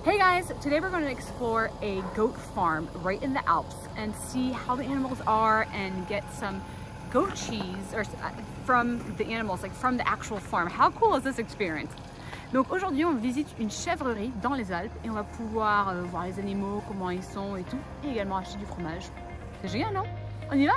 Hey guys, today we're going to explore a goat farm right in the Alps and see how the animals are and get some goat cheese or from the animals, like from the actual farm. How cool is this experience? Donc aujourd'hui on visite une chèvrerie dans les Alpes et on va pouvoir voir les animaux, comment ils sont et tout, et également acheter du fromage. C'est génial, non? On y va?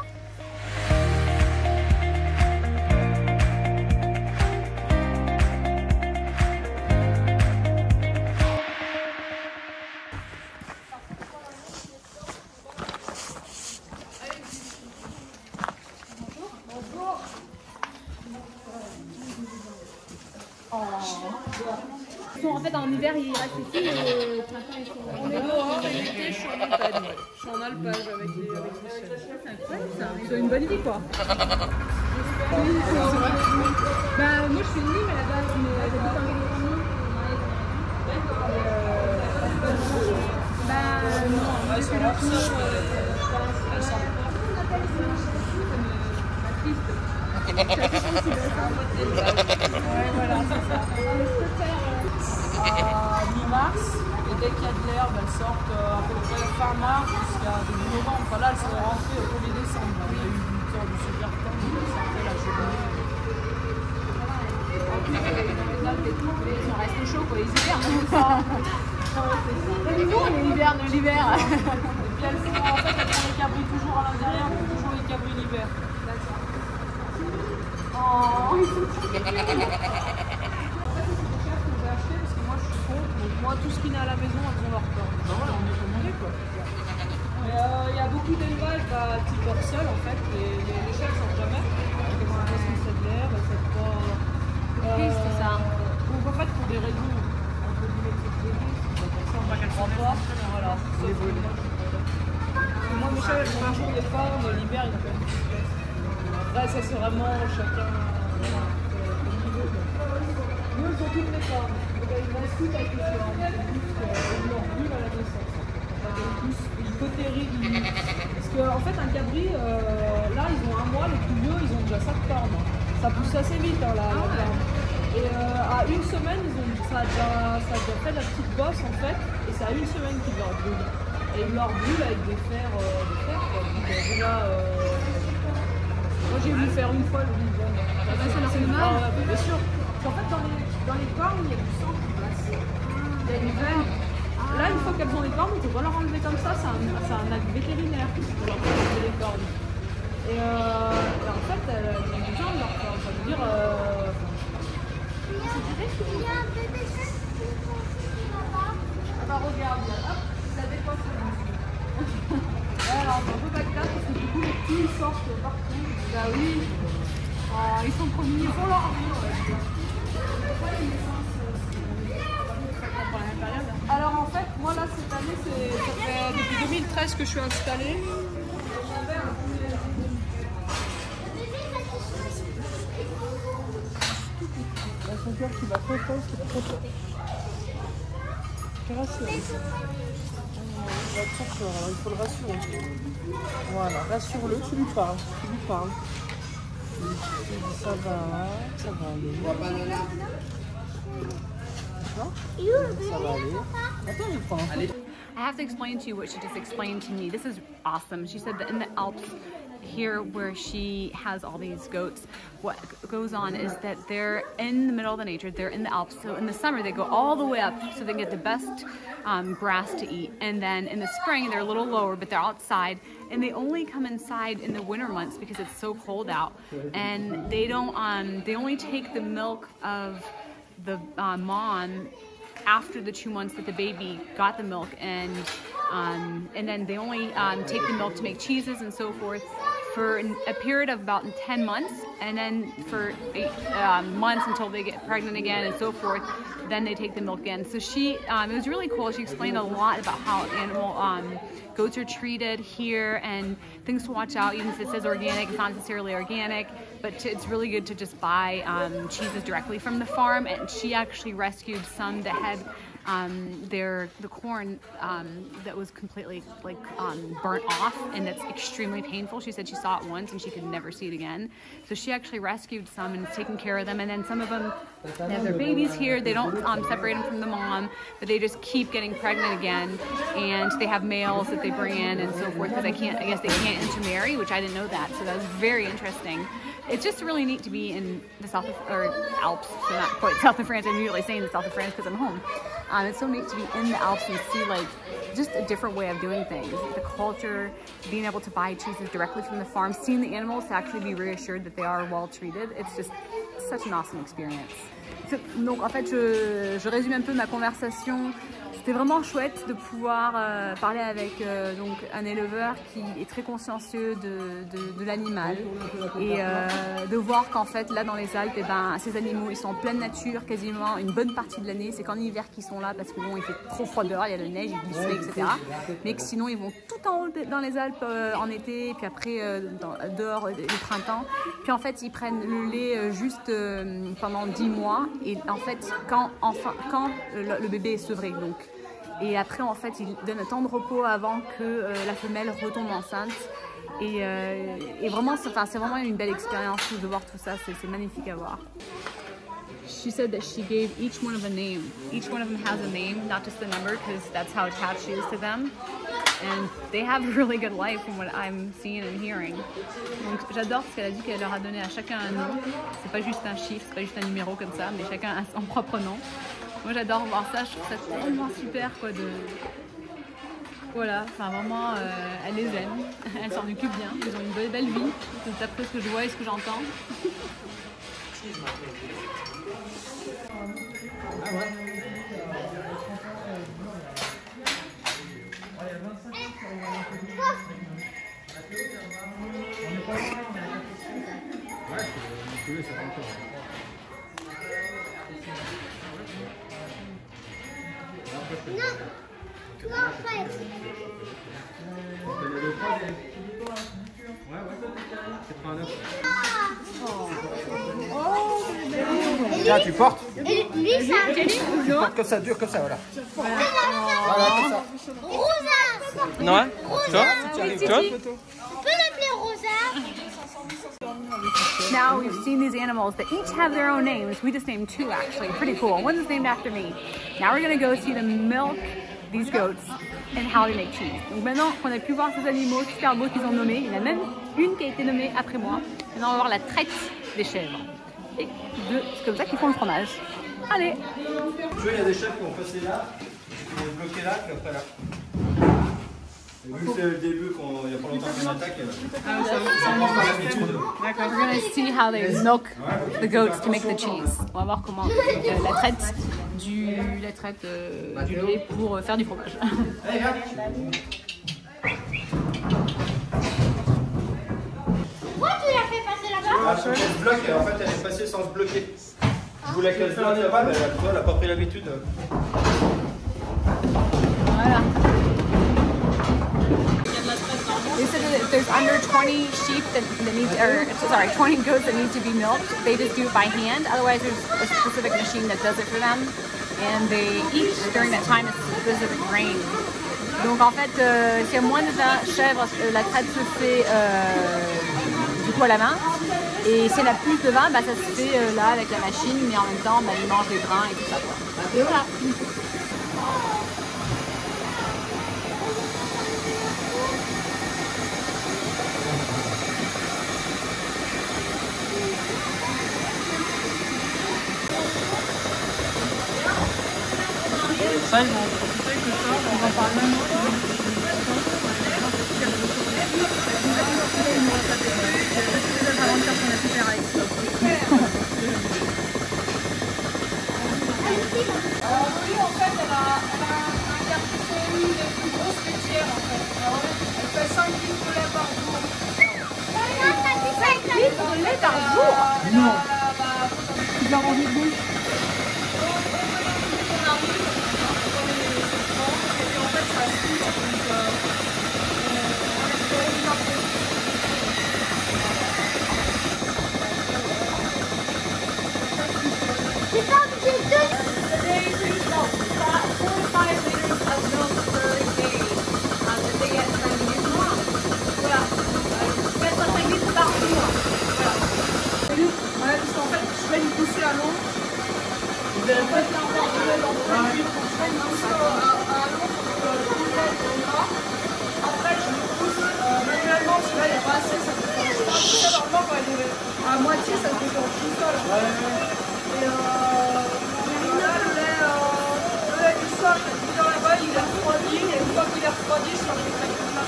En fait, en hiver, ils restent ici et au printemps, ils sont... On est dehors et l'été, je suis en montagne. Je suis en alpage avec les chèvres. C'est incroyable ça, ils ont une bonne vie quoi. Bah, moi je suis une Nîmes à la base, mais j'habite en Gliamery. Bah, non, Elles sont là, elles sont ouais, voilà, c'est ça. À mi-mars, et dès qu'il y a de l'herbe, elles sortent à peu près fin mars jusqu'à début novembre. Enfin là, elles sont rentrées au 1er décembre. Il y a eu une sorte de super temps où elles sortaient la chevelure. en plus, dans les Alpes et tout, ils sont restés chauds quoi, ils hibernent. C'est bon, les hivernent l'hiver. Et puis elles font, en fait, elles font les cabris toujours à l'intérieur, elles font toujours les cabris l'hiver. Oh, ils sont trop moi, tout ce qui n'est à la maison, elles ont leur corps. Non, voilà, on est commandé quoi. Il y a beaucoup d'élevages type hors sol en fait. Les chèvres ne sortent jamais. Parce que c'est de l'air, elles ne pas. C'est ça. Donc en fait, pour des raisons entre guillemets on va qu'elles sortent pas. Voilà. Moi, mes chèvres, elles font toujours des formes. L'hiver, il y a pas de souplesse. Après, ça, c'est vraiment chacun. Nous, elles ont toutes les formes. Il reste tout avec les chèvres. Ils leur bulle à la naissance. Ils cotérient. Parce qu'en fait, un cabri, là, ils ont un mois, les plus vieux, ils ont déjà 5 cornes. Ça pousse assez vite, hein, la ferme. Et à une semaine, ça a déjà fait la petite bosse, en fait. Et c'est à une semaine qu'ils leur brûlent. Et ils leur brûlent avec des fers, quoi. Donc, déjà, moi, j'ai vu faire une fois le vivant. Ça leur fait mal? Bien sûr. En fait, dans les cornes, il y a du sang qui passe. Il y a une veine. Là, une fois qu'elles ont les cornes, on ne peut pas leur enlever comme ça. C'est un acte vétérinaire pour leur enlever les cornes. Et en fait, elles ont besoin de leur cornes. Ça veut dire. Il y a un bébé chèvre qui est là-bas. Ah bah regarde, hop, ça décoiffe le muscle. Alors, c'est un peu bactère parce que du coup, les petits sortent partout. Bah oui. Ils sont trop mignons. Ils font leur vie. Alors en fait, moi là cette année, ça fait depuis 2013 que je suis installée. Son cœur qui va trop fort, qui va trop fort. Rassurer. Il va trop fort, alors il faut le rassurer. Voilà, rassure-le, tu lui parles. Tu lui parles. Ça va aller. Ça va aller. Attends, il prend. Allez. I have to explain to you what she just explained to me. This is awesome. She said that in the Alps, here where she has all these goats, what goes on is that they're in the middle of the nature, they're in the Alps, so in the summer they go all the way up so they can get the best grass to eat, and then in the spring they're a little lower but they're outside, and they only come inside in the winter months because it's so cold out, and they don't they only take the milk of the mom after the 2 months that the baby got the milk, and then they only take the milk to make cheeses and so forth for a period of about 10 months, and then for 8 months until they get pregnant again and so forth, then they take the milk again. So she, it was really cool. She explained a lot about how animal goats are treated here and things to watch out. Even if it says organic, it's not necessarily organic, but it's really good to just buy cheeses directly from the farm. And she actually rescued some that had the corn that was completely like burnt off, and that's extremely painful. She said she saw it once and she could never see it again. So she actually rescued some and is taking care of them. And then some of them, they have their babies here. They don't separate them from the mom, but they just keep getting pregnant again. And they have males that they bring in and so forth, because I guess they can't intermarry, which I didn't know that. So that was very interesting. It's just really neat to be in the south of, or Alps, so not quite south of France. I'm usually saying the south of France because I'm home. It's so neat to be in the Alps and see like just a different way of doing things. The culture, being able to buy cheeses directly from the farm, seeing the animals to actually be reassured that they are well treated. It's just such an awesome experience. Donc en fait, je résume un peu ma conversation. C'était vraiment chouette de pouvoir parler avec donc un éleveur qui est très consciencieux de l'animal et de voir qu'en fait là dans les Alpes, eh ben, ces animaux ils sont en pleine nature quasiment une bonne partie de l'année. C'est qu'en hiver qu'ils sont là parce que bon, il fait trop froid dehors, il y a la neige, il glisse, etc. Mais que sinon ils vont tout en haut dans les Alpes en été, puis après dehors le printemps. Puis en fait ils prennent le lait juste pendant 10 mois et en fait quand le bébé est sevré donc. Et après, en fait, il donne un temps de repos avant que la femelle retombe enceinte. Et vraiment, c'est vraiment une belle expérience de voir tout ça. C'est magnifique à voir. She said that she gave each one of a name. Each one of them has a name, not just the number, because that's how attached she is to them. And they have a really good life from what I'm seeing and hearing. Donc j'adore parce qu'elle a dit qu'elle leur a donné à chacun un nom. C'est pas juste un chiffre, c'est pas juste un numéro comme ça, mais chacun a son propre nom. Moi j'adore voir ça, je trouve ça tellement super quoi de... Voilà, enfin vraiment, elle les aime, elle s'en occupe bien, ils ont une belle vie, c'est d'après ce que je vois et ce que j'entends. Non, toi en fait. Tiens, tu portes. Et lui, ça. Tu portes comme ça, dur comme ça, voilà. Voilà, comme ça. Rosa. Non, toi, toi. On peut l'appeler Rosa. Now we've seen these animals that each have their own names. We just named 2 actually, pretty cool. One is named after me. Now we're gonna go see them milk these goats and how they make cheese. Donc maintenant qu'on a pu voir ces animaux super beaux qu'ils ont nommés, il y en a même une qui a été nommée après moi. Maintenant on va voir la traite des chèvres. Et c'est comme ça qu'ils font le fromage. Allez! Tu vois, il y a des chefs qui ont passé là, qui vont bloquer là, puis après là. Et vu que c'est le début, il n'y a pas longtemps qu'on attaque, ça manque pas l'habitude. D'accord, we're gonna see how they milk the goats to make the cheese. On va voir comment la traite du lait pour faire du fromage. Allez, viens. Pourquoi tu l'as fait passer là-bas? Ah, elle se bloque, en fait elle est passée sans se bloquer. Je voulais qu'elle se bloque là-bas, mais elle n'a pas pris l'habitude. Voilà. They said that if there's under 20 sheep that need, or sorry, 20 goats that need to be milked, they just do it by hand. Otherwise, there's a specific machine that does it for them, and they eat during that time a specific grain. Donc en fait, s'il y a moins de 20 chèvres, la traite se fait du coup à la main. Et s'il y en a plus de 20, bah, ça se fait là avec la machine, mais en même temps, bah, ils mangent des grains et tout ça. Quoi. Et voilà. Ça, ils vont profiter que ça, on va parler Oui, en fait, elle a un carton une des plus grosses laitières en fait. Elle fait 5 litres de lait par jour. 5 litres de lait par jour? Non. Tu dois manger de bouche. C'est pas obligé de... refroidit sur les factures là.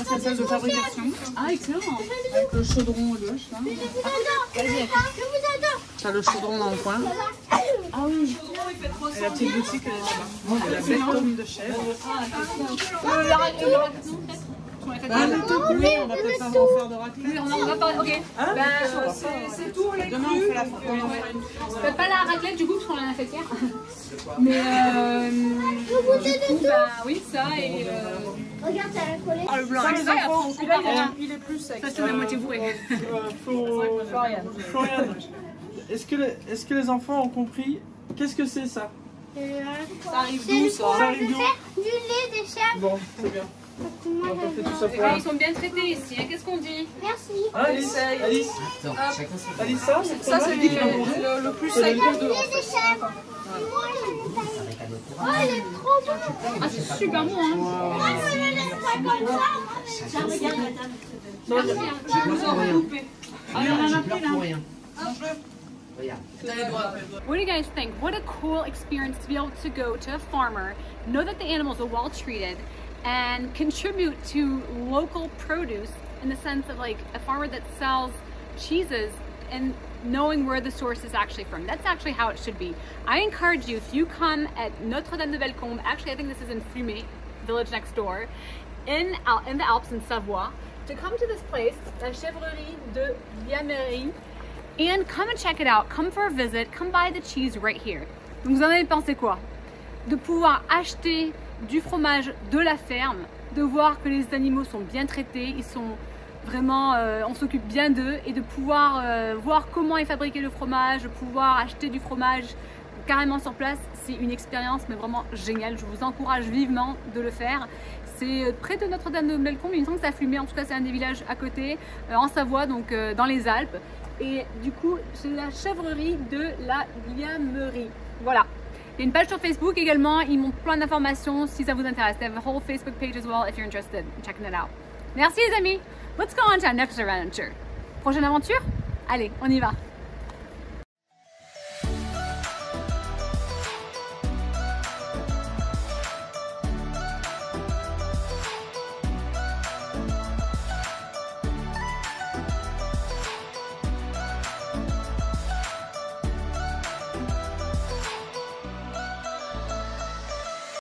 C'est la salle de fabrication. Ah, excellent. Avec le chaudron à gauche. Là. Je vous adore. T'as le chaudron dans le coin. Ah oui. Et la petite boutique, elle est là-bas. Et la belle tome de chèvres. La raclette, non, peut-être? Oui, on va peut-être pas en faire de raclette. On va pas, ok. Hein C'est tout, les Demain, on fait la photo. Peut-être pas la raclette du coup, parce qu'on en a fait hier. Mais du coup, bah oui, ça et. Regarde, t'as la collée. Oh, le blanc, Ça, les ça, enfants, c'est pas vrai. il est plus sec. Ça, c'est la moitié bourré. Florian. Florian, est-ce que les enfants ont compris? Qu'est-ce que c'est ça? Ça arrive d'où ça? Ça arrive d'où? Du lait des chèvres. Bon, c'est bien. Moi, On fait tout ça pour Ils sont bien traités ici, hein. Qu'est-ce qu'on dit? merci. Alice, Alice, Alice, ça, Ça, c'est le plus sec des deux. Du lait des chèvres. Moi, je vais tailler. Oh, il est trop bon. Ah, c'est super bon, hein. Moi, je le laisse pas comme ça. Je vous en recoupé. Ah, il y en a Je un pleure plus, là. pour rien. Regarde. What do you guys think? What a cool experience to be able to go to a farmer, know that the animals are well treated, and contribute to local produce in the sense of like a farmer that sells cheeses and knowing where the source is actually from. That's actually how it should be. I encourage you, if you come at Notre-Dame-de-Bellecombe, actually I think this is in Fumé, village next door, in the Alps in Savoie, to come to this place, la chèvrerie de Gliamery, and come and check it out. Come for a visit, come buy the cheese right here. Donc vous en avez pensé quoi? De pouvoir acheter du fromage de la ferme, de voir que les animaux sont bien traités, ils sont vraiment, on s'occupe bien d'eux, et de pouvoir voir comment est fabriqué le fromage, de pouvoir acheter du fromage carrément sur place. C'est une expérience mais vraiment géniale. Je vous encourage vivement de le faire. C'est près de Notre-Dame-de-Bellecombe, il me semble que ça a Fumé, en tout cas c'est un des villages à côté, en Savoie, donc dans les Alpes. Et du coup, c'est la chèvrerie de la Gliamery. Voilà. Il y a une page sur Facebook également, ils montrent plein d'informations si ça vous intéresse. They have a whole Facebook page as well if you're interested in checking it out. Merci les amis. Let's go on to our next adventure. Prochaine aventure? Allez, on y va.